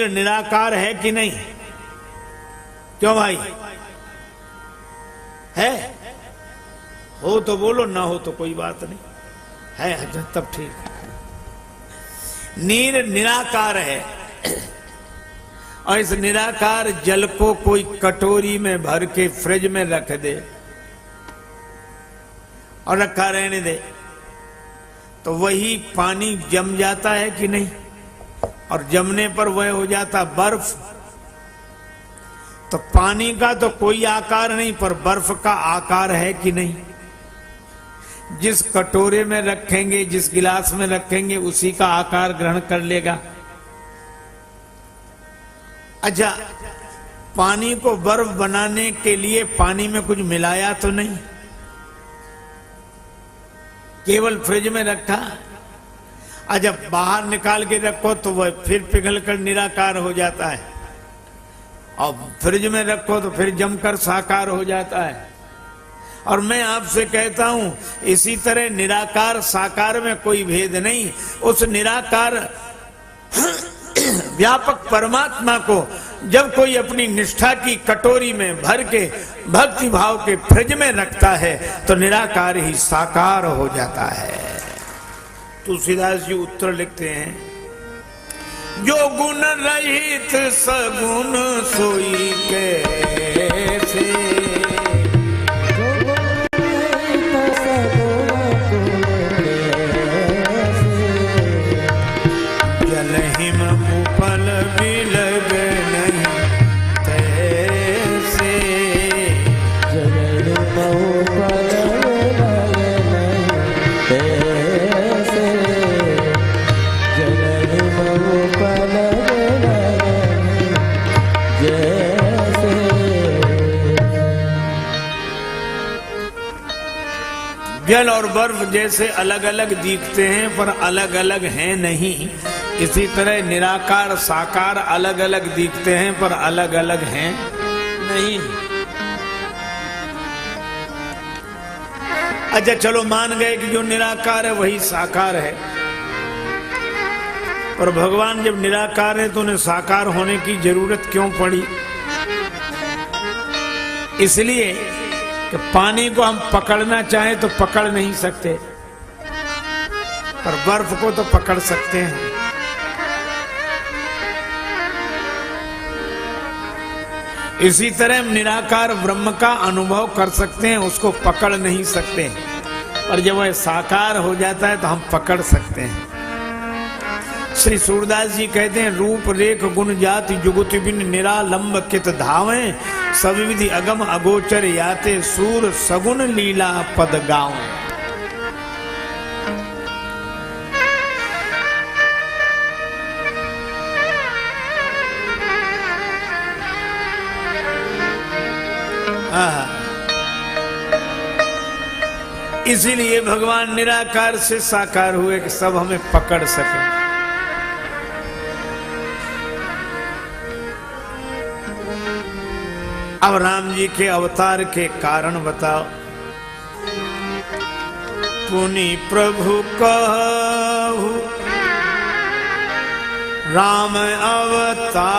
निराकार है कि नहीं? क्यों भाई? है? हो तो बोलो, ना हो तो कोई बात नहीं। है तब ठीक। नीर निराकार है और इस निराकार जल को कोई कटोरी में भर के फ्रिज में रख दे और रखा रहने दे तो वही पानी जम जाता है कि नहीं? और जमने पर वह हो जाता बर्फ। तो पानी का तो कोई आकार नहीं, पर बर्फ का आकार है कि नहीं? जिस कटोरे में रखेंगे, जिस गिलास में रखेंगे, उसी का आकार ग्रहण कर लेगा। अच्छा, पानी को बर्फ बनाने के लिए पानी में कुछ मिलाया तो नहीं, केवल फ्रिज में रखा। अच्छा, बाहर निकाल के रखो तो वह फिर पिघल कर निराकार हो जाता है, और फ्रिज में रखो तो फिर जमकर साकार हो जाता है। और मैं आपसे कहता हूं, इसी तरह निराकार साकार में कोई भेद नहीं। उस निराकार व्यापक परमात्मा को जब कोई अपनी निष्ठा की कटोरी में भर के भक्ति भाव के फ्रिज में रखता है तो निराकार ही साकार हो जाता है। तुलसीदास जी उत्तर लिखते हैं, जो गुण रहित सगुण सोई कैसे, जल हिम उपल बिलग नहीं तैसे, जल हिम उपल बिलग नहीं तैसे, जल हिम उपल बिलग नहीं जैसे। जल और बर्फ जैसे अलग अलग दिखते हैं पर अलग अलग हैं नहीं, इसी तरह निराकार साकार अलग अलग दिखते हैं पर अलग अलग हैं नहीं। अच्छा चलो, मान गए कि जो निराकार है वही साकार है, पर भगवान जब निराकार है तो उन्हें साकार होने की जरूरत क्यों पड़ी? इसलिए कि पानी को हम पकड़ना चाहें तो पकड़ नहीं सकते, पर बर्फ को तो पकड़ सकते हैं। इसी तरह हम निराकार ब्रह्म का अनुभव कर सकते हैं, उसको पकड़ नहीं सकते, और जब वह साकार हो जाता है तो हम पकड़ सकते हैं। श्री सूरदास जी कहते हैं, रूप रेख गुण जाति जुगुत बिन निरालंब कित धावें, सब विधि अगम अगोचर याते सूर सगुन लीला पद गावें। इसीलिए भगवान निराकार से साकार हुए कि सब हमें पकड़ सके। अब राम जी के अवतार के कारण बताओ। पुनि प्रभु कहु राम अवतार,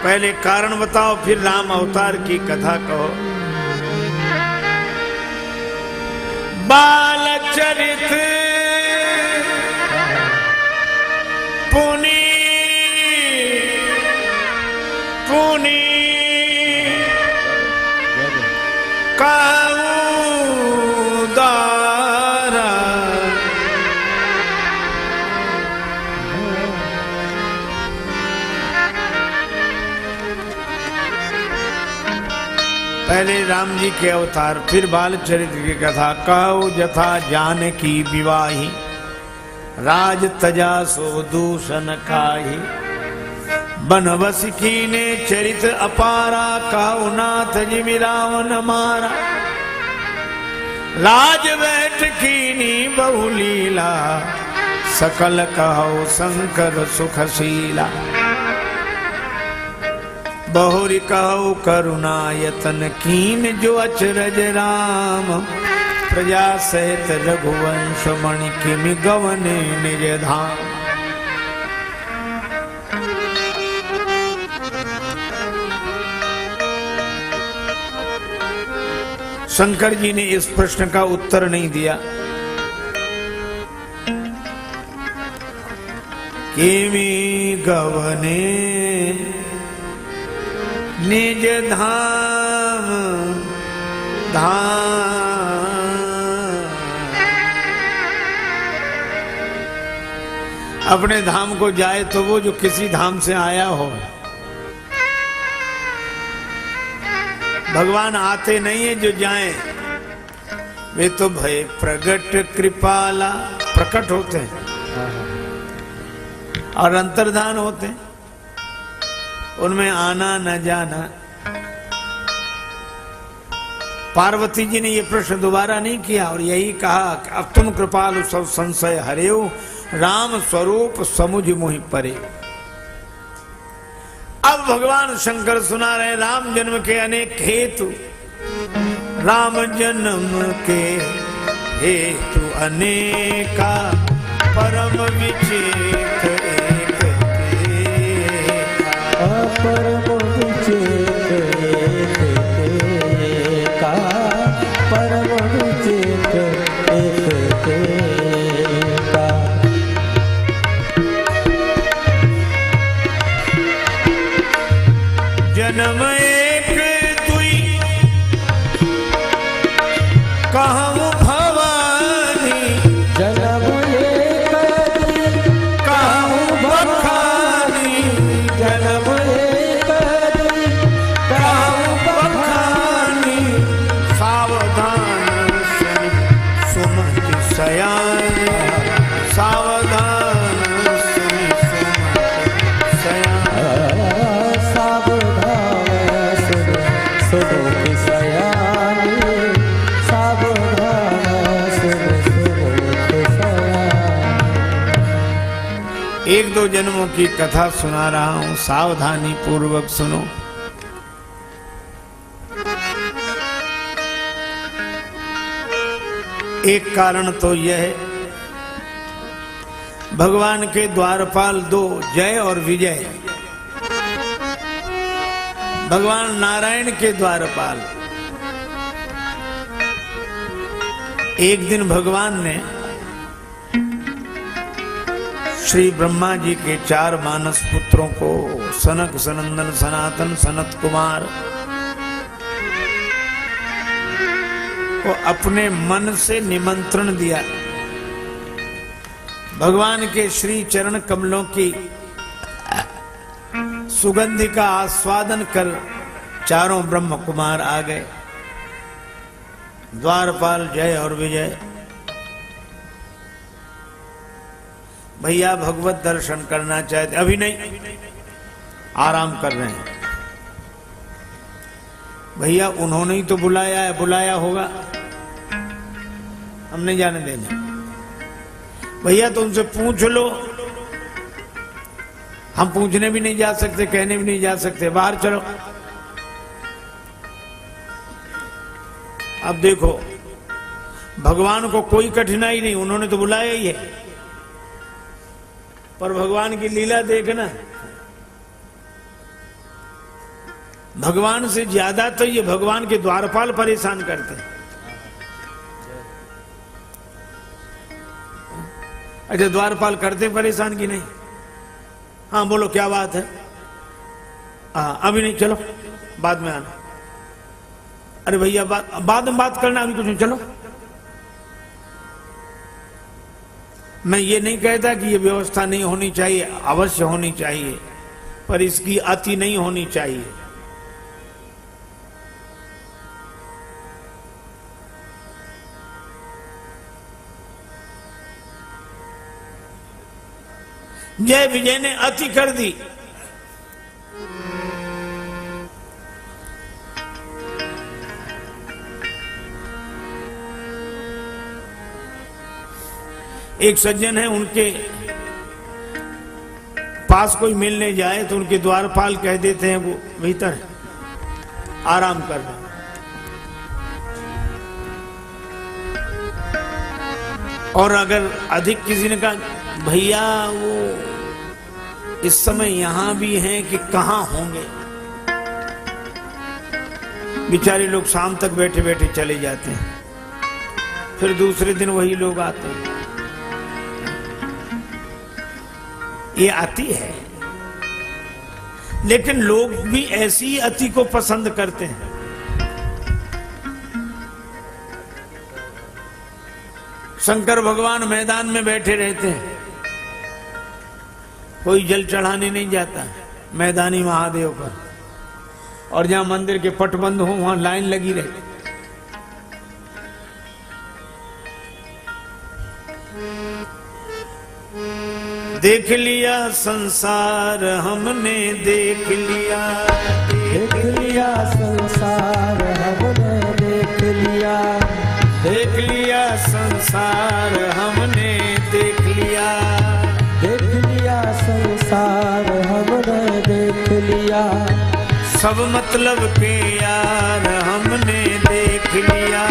पहले कारण बताओ फिर राम अवतार की कथा कहो। बाल चरित पुनि पुनि कहु दारा, पहले राम जी के अवतार फिर बाल चरित्र की कथा। कहो जथा जानकी विवाही, राज तजा सो दूषण खाही, बनवस कीने चरित अपारा, कहो नाथ जिमि रावण मारा, राज बैठ कीनी बहुलीला, सकल कहो शंकर सुखशीला, बहुरी कहो करुणायतन कीन जो अचरज राम, प्रजा सहित रघुवंश मणि किमि गवने निज धाम। शंकर जी ने इस प्रश्न का उत्तर नहीं दिया। किमि गवने निज धाम धाम। अपने धाम को जाए तो वो जो किसी धाम से आया हो। भगवान आते नहीं है जो जाएं, वे तो भय प्रगट कृपाला प्रकट होते हैं और अंतर्धान होते हैं, उनमें आना न जाना। पार्वती जी ने ये प्रश्न दोबारा नहीं किया और यही कहा कि अब तुम कृपालु सब संशय हरेऊ, राम स्वरूप समुझ मोहि परे। अब भगवान शंकर सुना रहे राम जन्म के अनेक हेतु, राम जन्म के हेतु अनेका, परम विचित एक परम विचित एका, परम विचित एका। जन्म एक दुई कहूँ भवानी, जन्म एक दुई कहूँ बखानी, जन्म एक दुई कहूँ बखानी। सावधान सुन सुमति सयान, सावधान सुन सुमति सयान। सावधान सुन सुमति सयानी, सावधान सुन सुमति सयानी। एक दो जन्मों की कथा सुना रहा हूं, सावधानी पूर्वक सुनो। एक कारण तो यह है, भगवान के द्वारपाल दो, जय और विजय। भगवान नारायण के द्वारपाल। एक दिन भगवान ने श्री ब्रह्मा जी के 4 मानस पुत्रों को, सनक सनंदन सनातन सनत कुमार को अपने मन से निमंत्रण दिया। भगवान के श्री चरण कमलों की सुगंधि का आस्वादन कर चारों ब्रह्म कुमार आ गए। द्वारपाल जय और विजय। भैया भगवत दर्शन करना चाहते, अभी नहीं, आराम कर रहे हैं। भैया उन्होंने ही तो बुलाया है, बुलाया होगा, हम नहीं जाने देंगे। भैया तुमसे पूछ लो, हम पूछने भी नहीं जा सकते, कहने भी नहीं जा सकते, बाहर चलो। अब देखो, भगवान को कोई कठिनाई नहीं, उन्होंने तो बुलाया ही है, पर भगवान की लीला देखना। भगवान से ज्यादा तो ये भगवान के द्वारपाल परेशान करते हैं। अच्छा, द्वारपाल करते परेशान की नहीं? हाँ बोलो, क्या बात है? हाँ अभी नहीं, चलो बाद में आना। अरे भैया बाद में बात करना, अभी कुछ नहीं, चलो। मैं ये नहीं कहता कि ये व्यवस्था नहीं होनी चाहिए, अवश्य होनी चाहिए, पर इसकी अति नहीं होनी चाहिए। जय विजय ने अति कर दी। एक सज्जन है, उनके पास कोई मिलने जाए तो उनके द्वारपाल कह देते हैं वो भीतर है, आराम कर रहे। और अगर अधिक किसी ने कहा भैया वो इस समय यहां भी हैं कि कहां होंगे, बेचारे लोग शाम तक बैठे बैठे चले जाते हैं, फिर दूसरे दिन वही लोग आते हैं। ये अति है, लेकिन लोग भी ऐसी अति को पसंद करते हैं। शंकर भगवान मैदान में बैठे रहते हैं, कोई जल चढ़ाने नहीं जाता मैदानी महादेव पर, और जहां मंदिर के पट बंद हो वहां लाइन लगी रहती। देख लिया संसार हमने, देख लिया संसार हमने देख लिया, देख लिया संसार हमने देख लिया, संसार हमने देख लिया, सब मतलब के यार हमने देख लिया,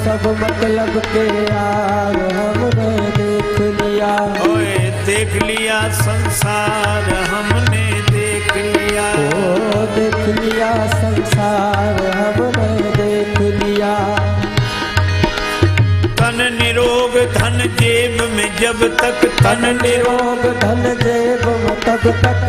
सब मतलब के यार हमने देख लिया, ओए देख लिया संसार हमने देख लिया, देख लिया संसार हमने देख लिया। तन निरोग धन जेब में जब तक, तन निरोग धन जेब में तब तक,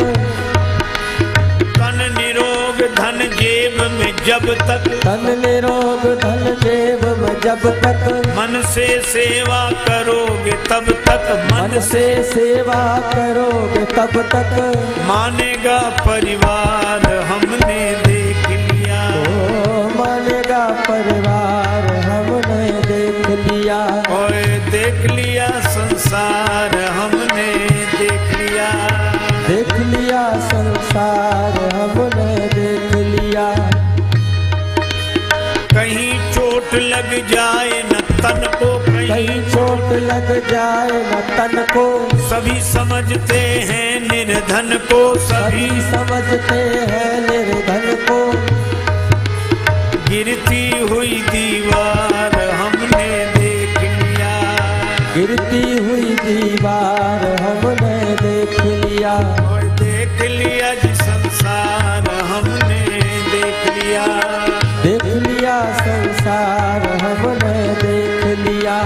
तन निरोग धन जेब में जब तक, तन निरोग धन जेब में जब तक, मन से सेवा करोगे तब तक, मन से सेवा करोगे तब तक, मानेगा परिवार हमने देख लिया, मानेगा परिवार हमने देख लिया, और देख लिया संसार हमने देख लिया, देख लिया संसार हमने देख लिया। कहीं चोट लग जाए न तन को, कहीं चोट लग जाए न तन को, सभी समझते हैं निर्धन को, सभी समझते हैं निर्धन को, गिरती हुई दीवार हमने देख लिया, गिरती हुई दीवार हमने देख लिया, और देख लिया जी संसार हमने देख लिया, देख लिया संसार हमने देख लिया।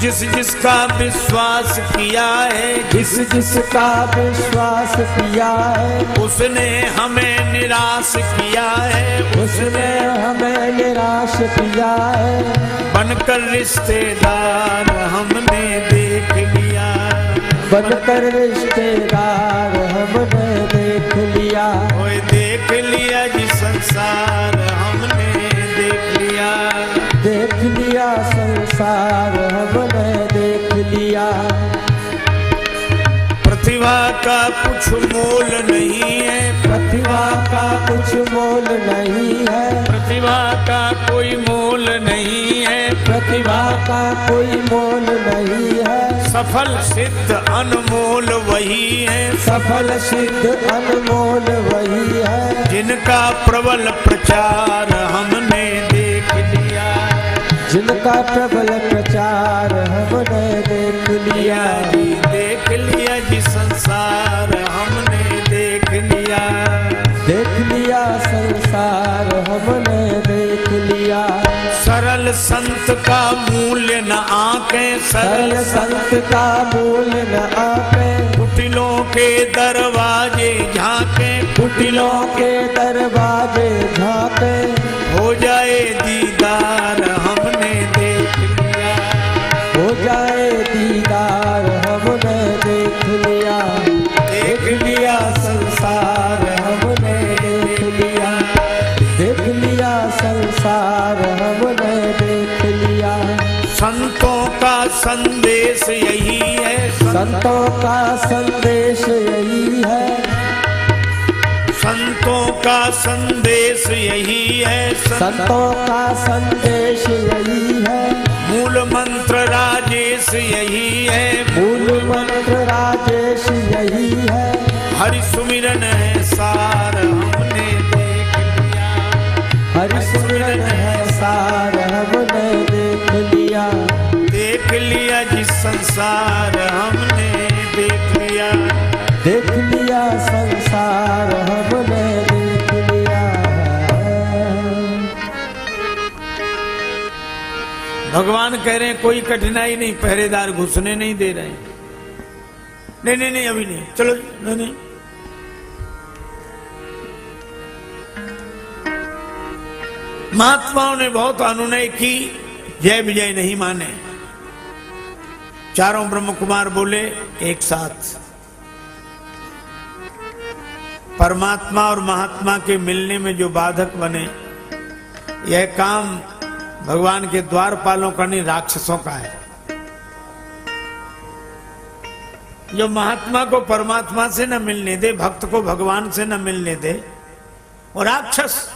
जिस जिसका विश्वास किया है, जिस जिसका विश्वास किया है, उसने हमें निराश किया है, उसने हमें निराश किया है, बनकर रिश्तेदार हमने देख लिया, बनकर रिश्तेदार हमने देख लिया, ओए देख लिया जी संसार हमने देख लिया, देख लिया संसार हमने देख लिया। प्रतिभा का कुछ मोल नहीं है, प्रतिभा का कुछ मोल नहीं है, प्रतिभा का कोई मोल नहीं है, प्रतिभा का कोई मोल नहीं है, सफल सिद्ध अनमोल वही है, सफल सिद्ध अनमोल वही है, जिनका प्रबल प्रचार हमने देख लिया, जिनका प्रबल प्रचार हमने देख लिया, देख लिया जी संसार हमने देख लिया, देख लिया संसार हमने देख लिया। सरल संत का मूल्य न आके, सरल संत का मूल्य न आके, कुटिलों के दरवाजे झांके, कुटिलों के दरवाजे झांके, हो जाए दीदार हमने देख लिया, हो जाए दीदार हमने देख लिया, देख लिया संसार हमने देख लिया, देख लिया संसार हमने देख लिया। संतों का संदेश यही है, संतों का संदेश यही है, संतों का संदेश यही है, संतों का संदेश यही है, मूल मंत्र राजेश यही है, मूल मंत्र राजेश यही है, हरि सुमिरन है सार हमने देख लिया, हरि सुमिरन है सार हमने देख लिया, देख लिया जिस संसार हमने देख लिया, देख लिया संसार हमने देख लिया। भगवान कह रहे हैं कोई कठिनाई नहीं, पहरेदार घुसने नहीं दे रहे हैं। नहीं नहीं नहीं अभी नहीं, चलो नहीं नहीं। महात्माओं ने बहुत अनुनय की, जय विजय नहीं माने। चारों ब्रह्म कुमार बोले एक साथ, परमात्मा और महात्मा के मिलने में जो बाधक बने, यह काम भगवान के द्वारपालों का नहीं, राक्षसों का है। जो महात्मा को परमात्मा से न मिलने दे, भक्त को भगवान से न मिलने दे, और राक्षस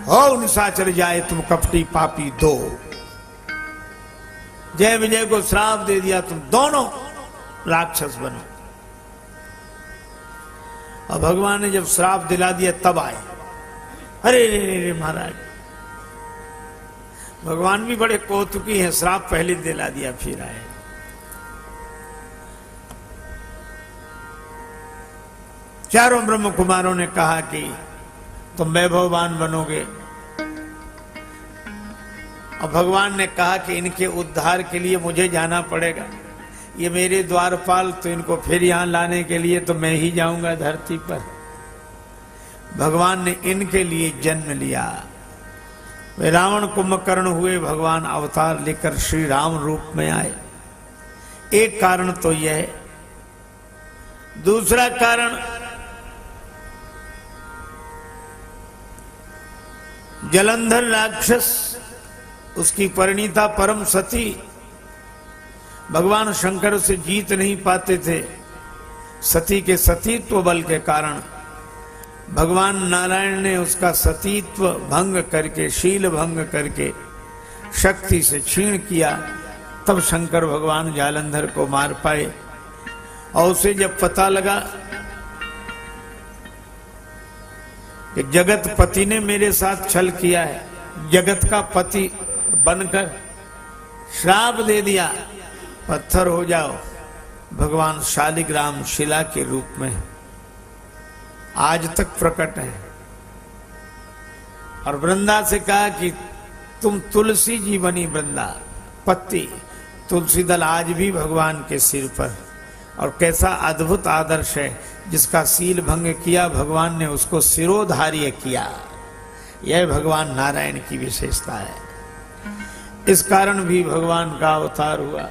हो निशाचर जाए तुम कपटी पापी दो। जय विजय को श्राप दे दिया, तुम दोनों राक्षस बनो। और भगवान ने जब श्राप दिला दिया तब आए। अरे रे रे रे महाराज, भगवान भी बड़े कौतुकी हैं, श्राप पहले दिला दिया फिर आए। चारों ब्रह्म कुमारों ने कहा कि तुम वैभववान बनोगे, और भगवान ने कहा कि इनके उद्धार के लिए मुझे जाना पड़ेगा। ये मेरे द्वारपाल, तो इनको फिर यहां लाने के लिए तो मैं ही जाऊंगा धरती पर। भगवान ने इनके लिए जन्म लिया। वे रावण कुंभकर्ण हुए, भगवान अवतार लेकर श्री राम रूप में आए। एक कारण तो यह है। दूसरा कारण, जलंधर राक्षस, उसकी परिणीता परम सती, भगवान शंकर से जीत नहीं पाते थे। सती के सतीत्व बल के कारण भगवान नारायण ने उसका सतीत्व भंग करके, शील भंग करके शक्ति से क्षीण किया। तब शंकर भगवान जालंधर को मार पाए। और उसे जब पता लगा कि जगत पति ने मेरे साथ छल किया है, जगत का पति बनकर श्राप दे दिया, पत्थर हो जाओ। भगवान शालिग्राम शिला के रूप में आज तक प्रकट है। और वृंदा से कहा कि तुम तुलसी जी बनी वृंदा, पत्ती तुलसी दल आज भी भगवान के सिर पर। और कैसा अद्भुत आदर्श है, जिसका सील भंग किया भगवान ने उसको सिरोधार्य किया। यह भगवान नारायण की विशेषता है। इस कारण भी भगवान का अवतार हुआ।